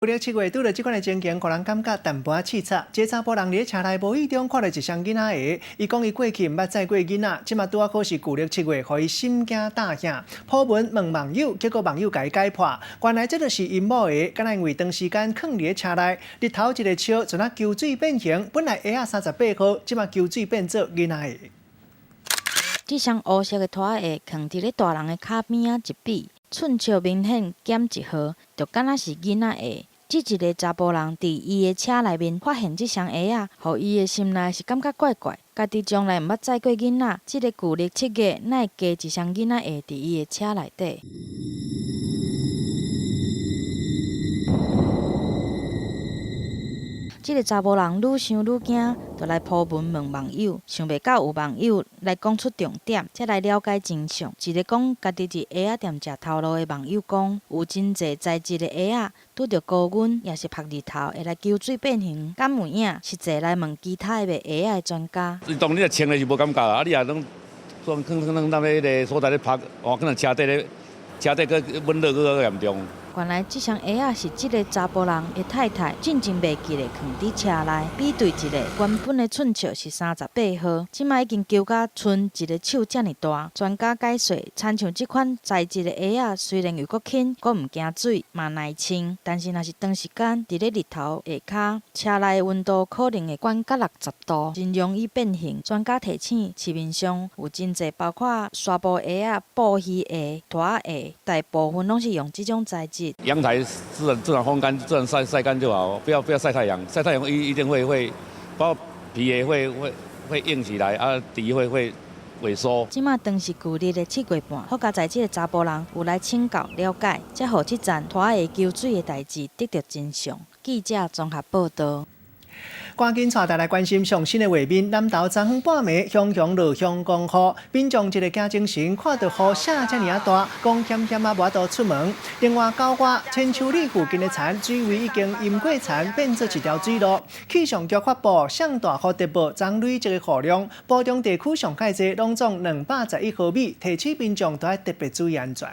旧历7月拄着即款的情形，互人感觉淡薄仔凄惨。这查甫人伫车内无意中看到一双囡仔鞋，伊讲伊过去毋捌载过囡仔，即马拄啊好是旧历7月，互伊心惊胆吓。普文问网友，结果网友甲伊解破，原来这就是因某鞋，敢若因为长时间囥伫车内，日头一个笑，就那球水变形，本来鞋啊38号，即马球水变做囡仔鞋。这双乌色的拖鞋囥伫咧大人的脚边啊一比，寸笑明显减1号，就敢若是囡仔鞋。这一个查甫人伫伊的车内面发现这双鞋啊，互伊的心内是感觉怪怪。家己从来毋捌载过囡仔，这个旧历7月，哪会加一双囡仔鞋伫伊的车内底？这个查甫人愈想愈惊，就来铺文问网友，想袂到有网友来讲出重点，才来了解真相。一个讲家己伫鞋仔店食头路的网友讲，有真侪材质的鞋仔拄着高温，也是晒日头会来球水变形，敢有影？实际来问其他的卖鞋仔的专家。当你穿的是无感觉啊，你也拢可能咱迄个所在咧拍，可能车底个温热更严重。原来这双鞋仔是这个查甫人的太太进前袂记咧放伫车内，比对一个原本的寸尺是38号，即卖已经球甲剩一个手遮尔大。专家解说，参像这款材质的鞋仔，虽然又搁轻，搁毋惊水，嘛耐穿，但是若是长时间伫咧日头下骹，车内的温度可能会悬到60度，真容易变形。专家提醒，市面上有真侪包括纱布鞋仔、布鞋鞋、拖鞋，大部分拢是用这种材质。阳台自然风干，自然晒干就好，不要晒太阳，晒太阳一定会，包括皮也会硬起来，啊，底会萎缩。即马当是旧历的7月半，好佳在这个查甫人有来请教了解，才互这站拖鞋球水的代志得到真相。记者综合报道。赶紧带大家关心上新的画面。南投昨昏半暝，熊熊落香公雨，民众一个惊精神，看到雨下遮尔大，讲险险啊无法度出门。另外，郊外千秋里附近的田水位已经淹过田，变做一条水路。气象局发布上大雨特报，昨累积的雨量，部中地区上介济拢总211毫米，提醒民众都要特别注意安全。